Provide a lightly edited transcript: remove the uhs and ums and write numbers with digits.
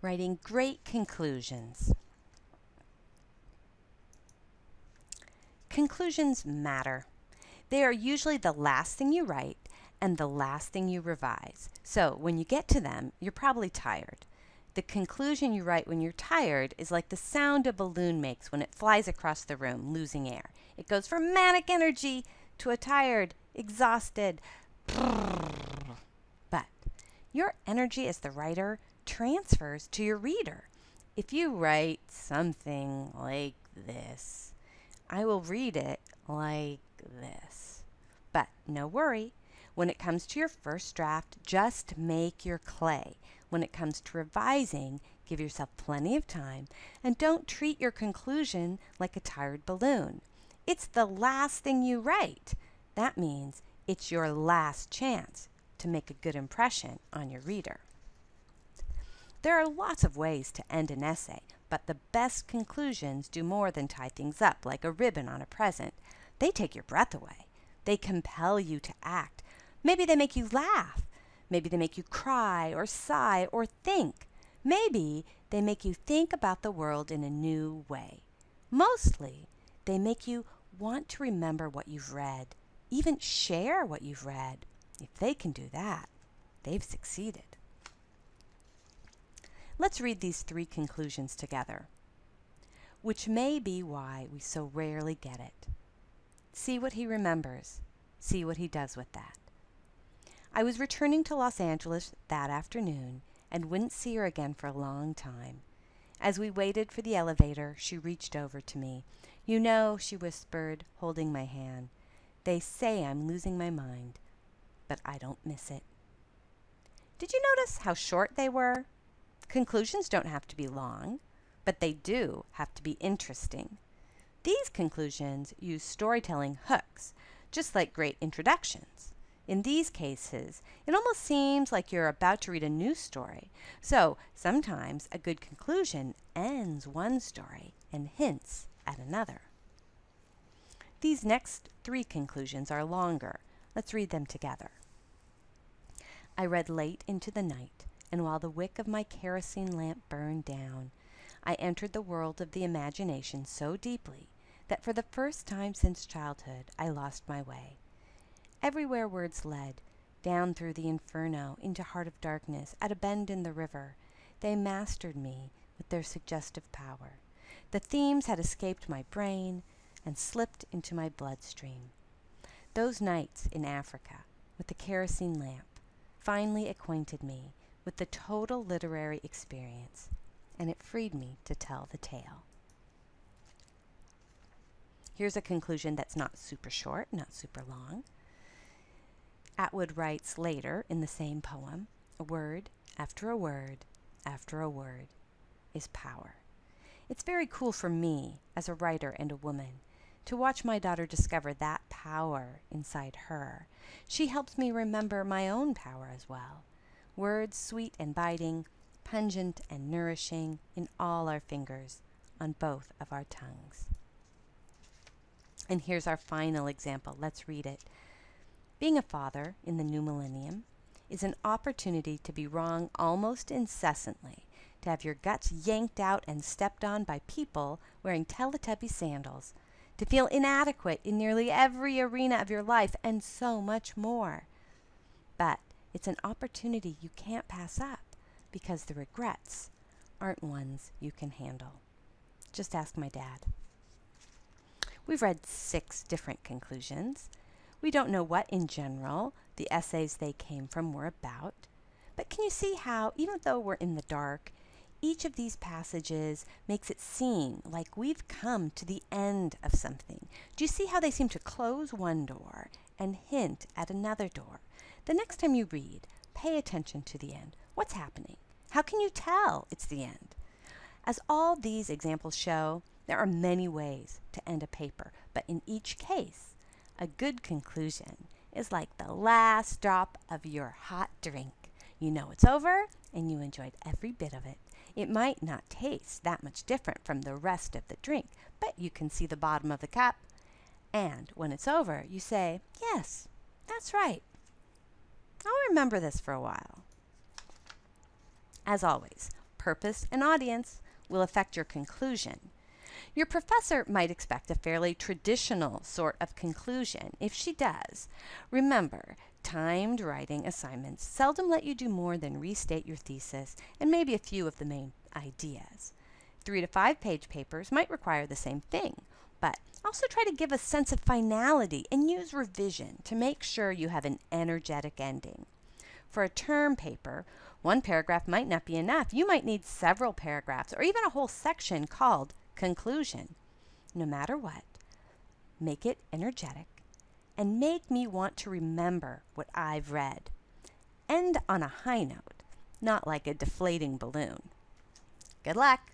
Writing great conclusions. Conclusions matter. They are usually the last thing you write and the last thing you revise. So when you get to them, you're probably tired. The conclusion you write when you're tired is like the sound a balloon makes when it flies across the room, losing air. It goes from manic energy to a tired, exhausted, but your energy as the writer transfers to your reader. If you write something like this, I will read it like this. But no worry, when it comes to your first draft, just make your clay. When it comes to revising, give yourself plenty of time and don't treat your conclusion like a tired balloon. It's the last thing you write. That means it's your last chance to make a good impression on your reader. There are lots of ways to end an essay, but the best conclusions do more than tie things up like a ribbon on a present. They take your breath away. They compel you to act. Maybe they make you laugh. Maybe they make you cry or sigh or think. Maybe they make you think about the world in a new way. Mostly, they make you want to remember what you've read, even share what you've read. If they can do that, they've succeeded. Let's read these 3 conclusions together, which may be why we so rarely get it. See what he remembers. See what he does with that. I was returning to Los Angeles that afternoon and wouldn't see her again for a long time. As we waited for the elevator, she reached over to me. "You know," she whispered, holding my hand, "they say I'm losing my mind, but I don't miss it." Did you notice how short they were? Conclusions don't have to be long, but they do have to be interesting. These conclusions use storytelling hooks, just like great introductions. In these cases, it almost seems like you're about to read a new story. So sometimes a good conclusion ends one story and hints at another. These next 3 conclusions are longer. Let's read them together. I read late into the night, and while the wick of my kerosene lamp burned down, I entered the world of the imagination so deeply that for the first time since childhood I lost my way. Everywhere words led, down through the inferno, into heart of darkness, at a bend in the river, they mastered me with their suggestive power. The themes had escaped my brain and slipped into my bloodstream. Those nights in Africa with the kerosene lamp finally acquainted me with the total literary experience, and it freed me to tell the tale. Here's a conclusion that's not super short, not super long. Atwood writes later in the same poem, "A word after a word after a word is power." It's very cool for me, as a writer and a woman, to watch my daughter discover that power inside her. She helps me remember my own power as well. Words sweet and biting, pungent and nourishing in all our fingers, on both of our tongues. And here's our final example. Let's read it. Being a father in the new millennium is an opportunity to be wrong almost incessantly, to have your guts yanked out and stepped on by people wearing Teletubby sandals, to feel inadequate in nearly every arena of your life, and so much more. But it's an opportunity you can't pass up because the regrets aren't ones you can handle. Just ask my dad. We've read 6 different conclusions. We don't know what, in general, the essays they came from were about. But can you see how, even though we're in the dark, each of these passages makes it seem like we've come to the end of something? Do you see how they seem to close one door and hint at another door? The next time you read, pay attention to the end. What's happening? How can you tell it's the end? As all these examples show, there are many ways to end a paper, but in each case, a good conclusion is like the last drop of your hot drink. You know it's over, and you enjoyed every bit of it. It might not taste that much different from the rest of the drink, but you can see the bottom of the cup. And when it's over, you say, "Yes, that's right. I'll remember this for a while." As always, purpose, and audience will affect your conclusion. Your professor might expect a fairly traditional sort of conclusion. If she does, remember, timed writing assignments seldom let you do more than restate your thesis and maybe a few of the main ideas. 3 to 5 page papers might require the same thing, but also try to give a sense of finality and use revision to make sure you have an energetic ending. For a term paper, one paragraph might not be enough. You might need several paragraphs or even a whole section called conclusion. No matter what, make it energetic and make me want to remember what I've read. End on a high note, not like a deflating balloon. Good luck!